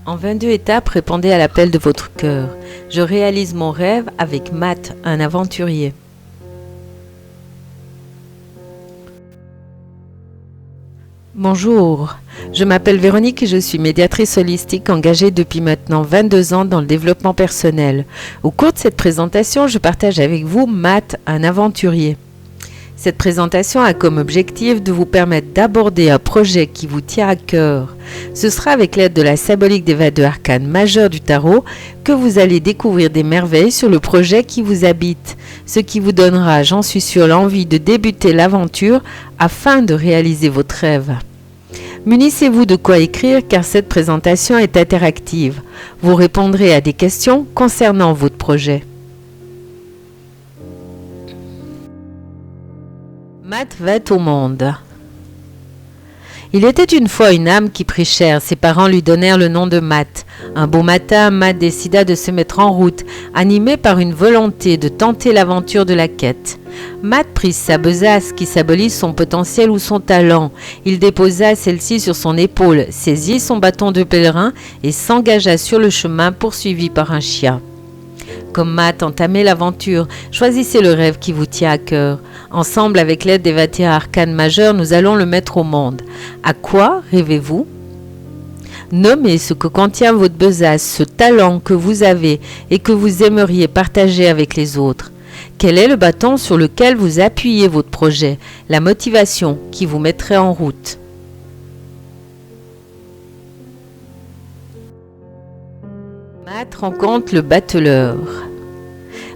En 22 étapes, répondez à l'appel de votre cœur. Je réalise mon rêve avec Matt, un aventurier. Bonjour, je m'appelle Véronique et je suis médiatrice holistique engagée depuis maintenant 22 ans dans le développement personnel. Au cours de cette présentation, je partage avec vous Matt, un aventurier. Cette présentation a comme objectif de vous permettre d'aborder un projet qui vous tient à cœur. Ce sera avec l'aide de la symbolique des 22 arcanes majeures du tarot que vous allez découvrir des merveilles sur le projet qui vous habite, ce qui vous donnera, j'en suis sûre, l'envie de débuter l'aventure afin de réaliser votre rêve. Munissez-vous de quoi écrire car cette présentation est interactive. Vous répondrez à des questions concernant votre projet. Matt va au monde. Il était une fois une âme qui prit chair. Ses parents lui donnèrent le nom de Matt. Un beau matin, Matt décida de se mettre en route, animé par une volonté de tenter l'aventure de la quête. Matt prit sa besace qui symbolise son potentiel ou son talent. Il déposa celle-ci sur son épaule, saisit son bâton de pèlerin et s'engagea sur le chemin poursuivi par un chien. Comme Matt entamait l'aventure, choisissez le rêve qui vous tient à cœur. Ensemble, avec l'aide des 21 arcanes majeures, nous allons le mettre au monde. À quoi rêvez-vous ? Nommez ce que contient votre besace, ce talent que vous avez et que vous aimeriez partager avec les autres. Quel est le bâton sur lequel vous appuyez votre projet, la motivation qui vous mettrait en route ? Matt rencontre le battleur.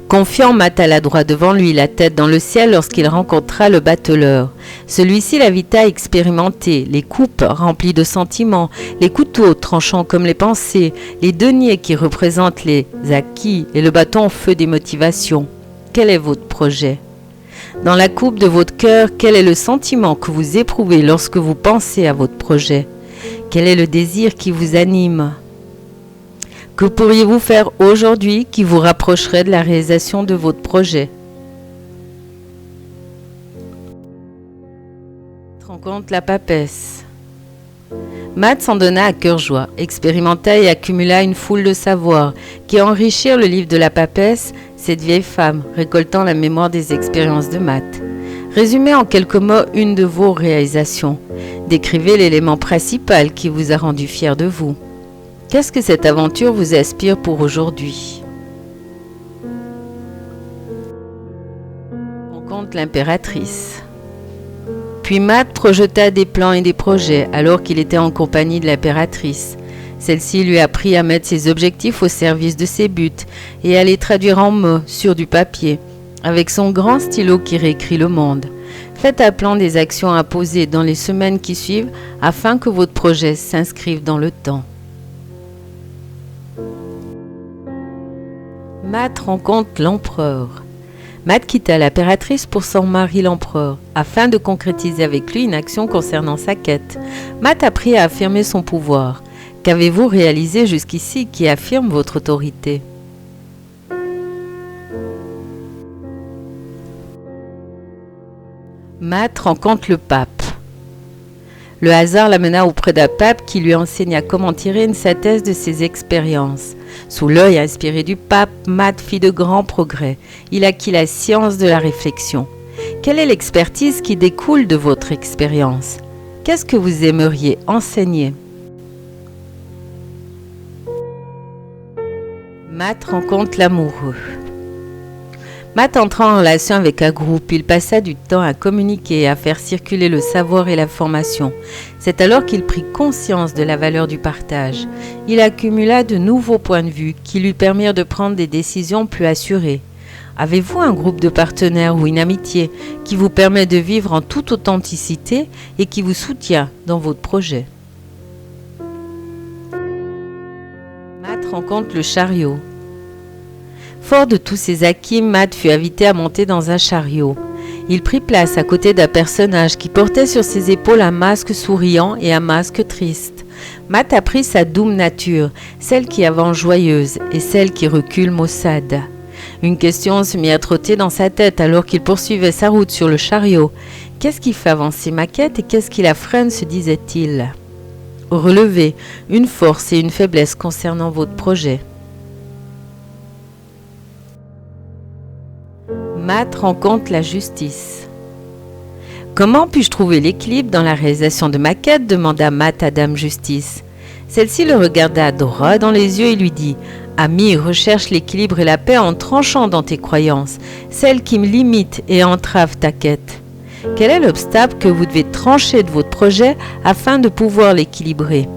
Confiant, Matt alla droit devant lui, la tête dans le ciel lorsqu'il rencontra le battleur. Celui-ci l'invita à expérimenter les coupes remplies de sentiments, les couteaux tranchants comme les pensées, les deniers qui représentent les acquis et le bâton au feu des motivations. Quel est votre projet ? Dans la coupe de votre cœur, quel est le sentiment que vous éprouvez lorsque vous pensez à votre projet ? Quel est le désir qui vous anime ? Que pourriez-vous faire aujourd'hui qui vous rapprocherait de la réalisation de votre projet ? Rencontre la papesse. Matt s'en donna à cœur joie, expérimenta et accumula une foule de savoirs qui enrichirent le livre de la papesse, cette vieille femme, récoltant la mémoire des expériences de Matt. Résumez en quelques mots une de vos réalisations. Décrivez l'élément principal qui vous a rendu fier de vous. Qu'est-ce que cette aventure vous inspire pour aujourd'hui ? On rencontre l'impératrice. Puis Matt projeta des plans et des projets alors qu'il était en compagnie de l'impératrice. Celle-ci lui apprit à mettre ses objectifs au service de ses buts et à les traduire en mots sur du papier, avec son grand stylo qui réécrit le monde. Faites un plan des actions à poser dans les semaines qui suivent afin que votre projet s'inscrive dans le temps. Matt rencontre l'empereur. Matt quitta l'impératrice pour son mari l'empereur, afin de concrétiser avec lui une action concernant sa quête. Matt apprit à affirmer son pouvoir. Qu'avez-vous réalisé jusqu'ici qui affirme votre autorité ? Matt rencontre le pape. Le hasard l'amena auprès d'un pape qui lui enseigna comment tirer une synthèse de ses expériences. Sous l'œil inspiré du pape, Matt fit de grands progrès. Il acquit la science de la réflexion. Quelle est l'expertise qui découle de votre expérience ? Qu'est-ce que vous aimeriez enseigner ? Matt rencontre l'amoureux. Matt entra en relation avec un groupe. Il passa du temps à communiquer et à faire circuler le savoir et l'information. C'est alors qu'il prit conscience de la valeur du partage. Il accumula de nouveaux points de vue qui lui permirent de prendre des décisions plus assurées. Avez-vous un groupe de partenaires ou une amitié qui vous permet de vivre en toute authenticité et qui vous soutient dans votre projet ? Matt rencontre le chariot. Fort de tous ses acquis, Matt fut invité à monter dans un chariot. Il prit place à côté d'un personnage qui portait sur ses épaules un masque souriant et un masque triste. Matt apprit sa double nature, celle qui avance joyeuse et celle qui recule maussade. Une question se mit à trotter dans sa tête alors qu'il poursuivait sa route sur le chariot. Qu'est-ce qui fait avancer ma quête et qu'est-ce qui la freine, se disait-il. relever une force et une faiblesse concernant votre projet. Matt rencontre la justice. Comment puis-je trouver l'équilibre dans la réalisation de ma quête demanda Matt à Dame Justice. Celle-ci le regarda droit dans les yeux et lui dit « Ami, recherche l'équilibre et la paix en tranchant dans tes croyances, celles qui me limitent et entravent ta quête. Quel est l'obstacle que vous devez trancher de votre projet afin de pouvoir l'équilibrer ?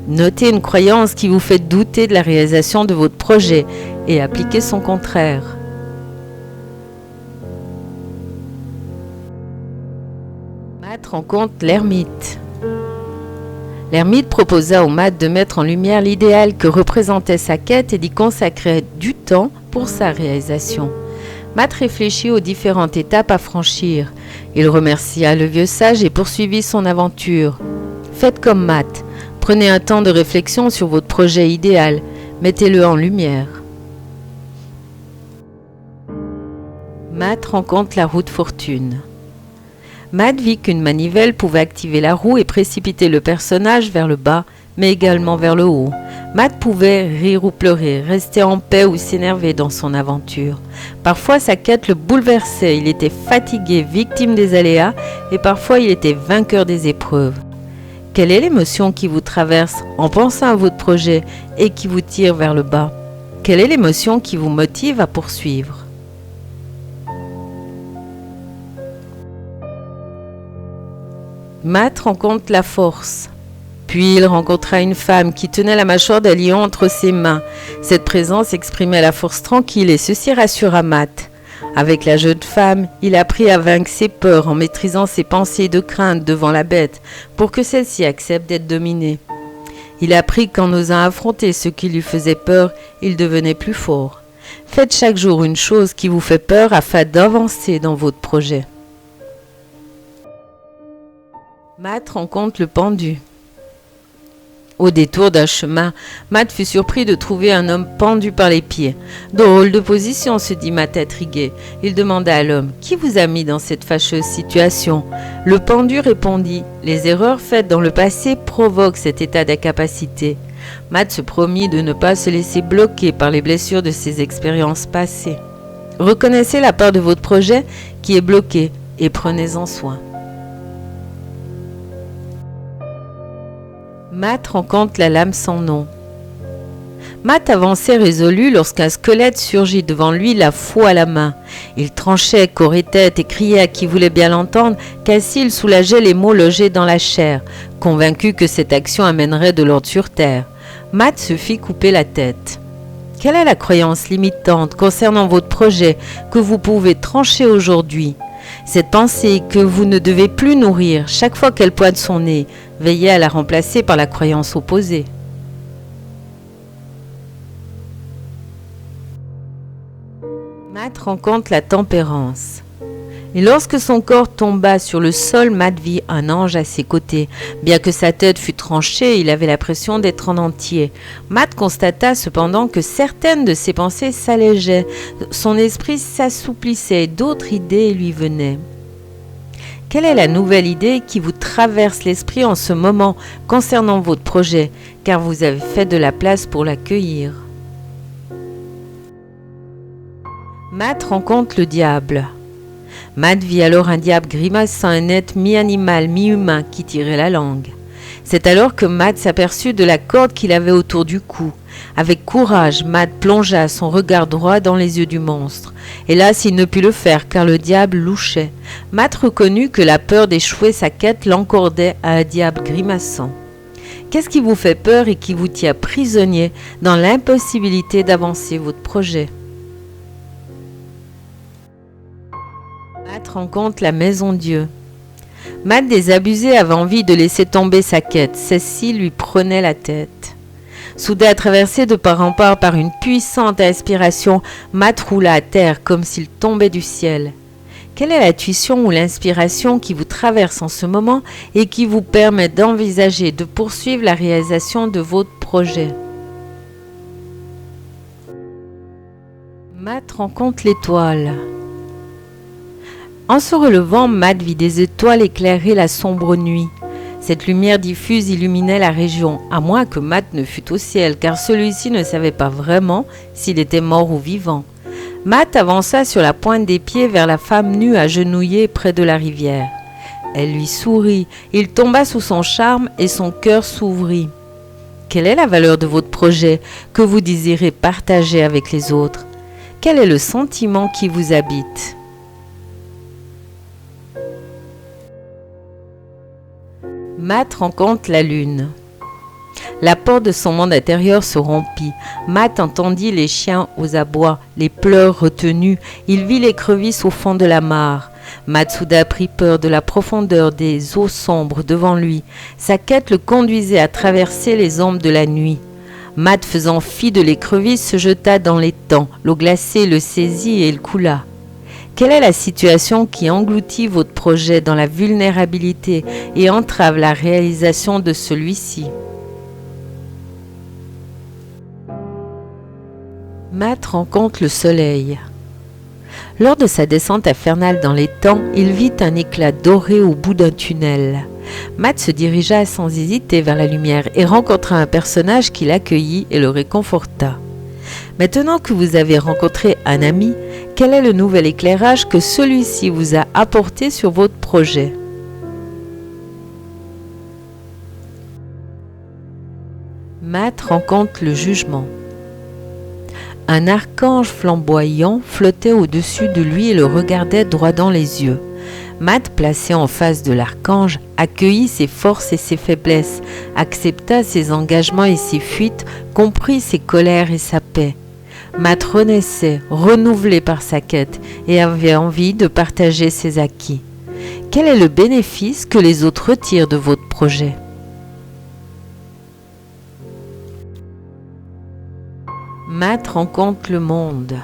Notez une croyance qui vous fait douter de la réalisation de votre projet et appliquez son contraire. » Matt rencontre l'ermite. L'ermite proposa au Matt de mettre en lumière l'idéal que représentait sa quête et d'y consacrer du temps pour sa réalisation. Matt réfléchit aux différentes étapes à franchir. Il remercia le vieux sage et poursuivit son aventure. Faites comme Matt. Prenez un temps de réflexion sur votre projet idéal. Mettez-le en lumière. Matt rencontre la roue de fortune. Matt vit qu'une manivelle pouvait activer la roue et précipiter le personnage vers le bas, mais également vers le haut. Matt pouvait rire ou pleurer, rester en paix ou s'énerver dans son aventure. Parfois, sa quête le bouleversait, il était fatigué, victime des aléas, et parfois il était vainqueur des épreuves. Quelle est l'émotion qui vous traverse en pensant à votre projet et qui vous tire vers le bas? Quelle est l'émotion qui vous motive à poursuivre? Matt rencontre la force. Puis il rencontra une femme qui tenait la mâchoire d'un lion entre ses mains. Cette présence exprimait la force tranquille et ceci rassura Matt. Avec la jeune femme, il apprit à vaincre ses peurs en maîtrisant ses pensées de crainte devant la bête pour que celle-ci accepte d'être dominée. Il apprit qu'en osant affronter ce qui lui faisait peur, il devenait plus fort. Faites chaque jour une chose qui vous fait peur afin d'avancer dans votre projet. Matt rencontre le pendu. Au détour d'un chemin, Matt fut surpris de trouver un homme pendu par les pieds. Drôle de position, se dit Matt intrigué. Il demanda à l'homme « Qui vous a mis dans cette fâcheuse situation ?» Le pendu répondit « Les erreurs faites dans le passé provoquent cet état d'incapacité. » Matt se promit de ne pas se laisser bloquer par les blessures de ses expériences passées. Reconnaissez la part de votre projet qui est bloquée et prenez-en soin. Matt rencontre la lame sans nom. Matt avançait résolu lorsqu'un squelette surgit devant lui, la faux à la main. Il tranchait corps et tête et criait à qui voulait bien l'entendre qu'ainsi il soulageait les maux logés dans la chair, convaincu que cette action amènerait de l'ordre sur terre. Matt se fit couper la tête. Quelle est la croyance limitante concernant votre projet que vous pouvez trancher aujourd'hui? Cette pensée que vous ne devez plus nourrir chaque fois qu'elle pointe son nez, veillez à la remplacer par la croyance opposée. Matt rencontre la tempérance. Et lorsque son corps tomba sur le sol, Matt vit un ange à ses côtés. Bien que sa tête fût tranchée, il avait l'impression d'être en entier. Matt constata cependant que certaines de ses pensées s'allégeaient, son esprit s'assouplissait, d'autres idées lui venaient. Quelle est la nouvelle idée qui vous traverse l'esprit en ce moment concernant votre projet, car vous avez fait de la place pour l'accueillir? Matt rencontre le diable. Matt vit alors un diable grimaçant, un être mi-animal, mi-humain qui tirait la langue. C'est alors que Matt s'aperçut de la corde qu'il avait autour du cou. Avec courage, Matt plongea son regard droit dans les yeux du monstre. Hélas, il ne put le faire car le diable louchait. Matt reconnut que la peur d'échouer sa quête l'encordait à un diable grimaçant. Qu'est-ce qui vous fait peur et qui vous tient prisonnier dans l'impossibilité d'avancer votre projet? Matt rencontre la maison Dieu. Matt, désabusé, avait envie de laisser tomber sa quête. Celle-ci lui prenait la tête. Soudain traversé de part en part par une puissante inspiration, Matt roula à terre comme s'il tombait du ciel. Quelle est l'intuition ou l'inspiration qui vous traverse en ce moment et qui vous permet d'envisager de poursuivre la réalisation de votre projet? Matt rencontre l'étoile. En se relevant, Matt vit des étoiles éclairer la sombre nuit. Cette lumière diffuse illuminait la région, à moins que Matt ne fût au ciel, car celui-ci ne savait pas vraiment s'il était mort ou vivant. Matt avança sur la pointe des pieds vers la femme nue agenouillée près de la rivière. Elle lui sourit, il tomba sous son charme et son cœur s'ouvrit. Quelle est la valeur de votre projet que vous désirez partager avec les autres? Quel est le sentiment qui vous habite? Matt rencontre la lune. La porte de son monde intérieur se rompit. Matt entendit les chiens aux abois, les pleurs retenus. Il vit l'écrevisse au fond de la mare. Matt soudain prit peur de la profondeur des eaux sombres devant lui. Sa quête le conduisait à traverser les ombres de la nuit. Matt, faisant fi de l'écrevisse, se jeta dans l'étang. L'eau glacée le saisit et il coula. Quelle est la situation qui engloutit votre projet dans la vulnérabilité et entrave la réalisation de celui-ci? Matt rencontre le soleil. Lors de sa descente infernale dans l'étang, il vit un éclat doré au bout d'un tunnel. Matt se dirigea sans hésiter vers la lumière et rencontra un personnage qui l'accueillit et le réconforta. Maintenant que vous avez rencontré un ami, quel est le nouvel éclairage que celui-ci vous a apporté sur votre projet? Matt rencontre le jugement. Un archange flamboyant flottait au-dessus de lui et le regardait droit dans les yeux. Matt, placé en face de l'archange, accueillit ses forces et ses faiblesses, accepta ses engagements et ses fuites, comprit ses colères et sa paix. Matt renaissait, renouvelé par sa quête, et avait envie de partager ses acquis. Quel est le bénéfice que les autres retirent de votre projet? Matt rencontre le monde.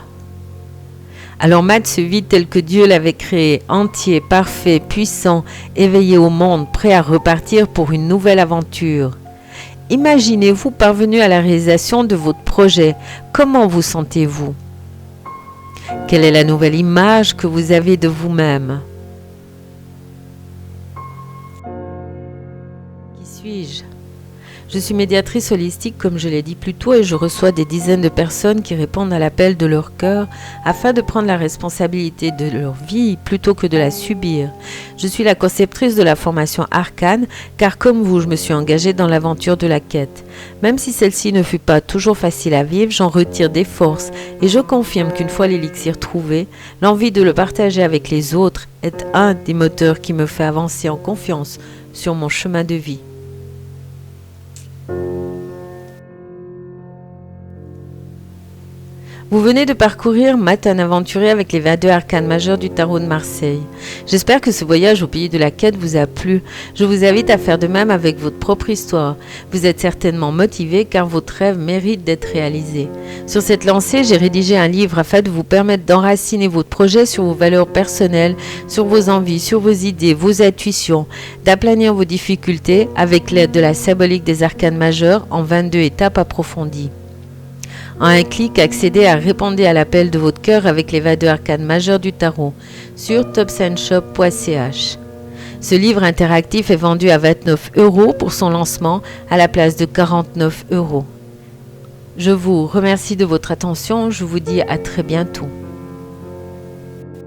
Alors Matt se vit tel que Dieu l'avait créé, entier, parfait, puissant, éveillé au monde, prêt à repartir pour une nouvelle aventure. Imaginez-vous parvenu à la réalisation de votre projet. Comment vous sentez-vous? Quelle est la nouvelle image que vous avez de vous-même? Qui suis-je? Je suis médiatrice holistique, comme je l'ai dit plus tôt, et je reçois des dizaines de personnes qui répondent à l'appel de leur cœur afin de prendre la responsabilité de leur vie plutôt que de la subir. Je suis la conceptrice de la formation Arcane, car comme vous, je me suis engagée dans l'aventure de la quête. Même si celle-ci ne fut pas toujours facile à vivre, j'en retire des forces et je confirme qu'une fois l'élixir trouvé, l'envie de le partager avec les autres est un des moteurs qui me fait avancer en confiance sur mon chemin de vie. Vous venez de parcourir Matt, un aventurier avec les 22 arcanes majeurs du tarot de Marseille. J'espère que ce voyage au pays de la quête vous a plu. Je vous invite à faire de même avec votre propre histoire. Vous êtes certainement motivé car votre rêve mérite d'être réalisé. Sur cette lancée, j'ai rédigé un livre afin de vous permettre d'enraciner votre projet sur vos valeurs personnelles, sur vos envies, sur vos idées, vos intuitions, d'aplanir vos difficultés avec l'aide de la symbolique des arcanes majeurs en 22 étapes approfondies. En un clic, accédez à répondre à l'appel de votre cœur avec les 22 arcanes majeures du tarot sur topsandshop.ch. Ce livre interactif est vendu à 29 € pour son lancement à la place de 49 €. Je vous remercie de votre attention, je vous dis à très bientôt.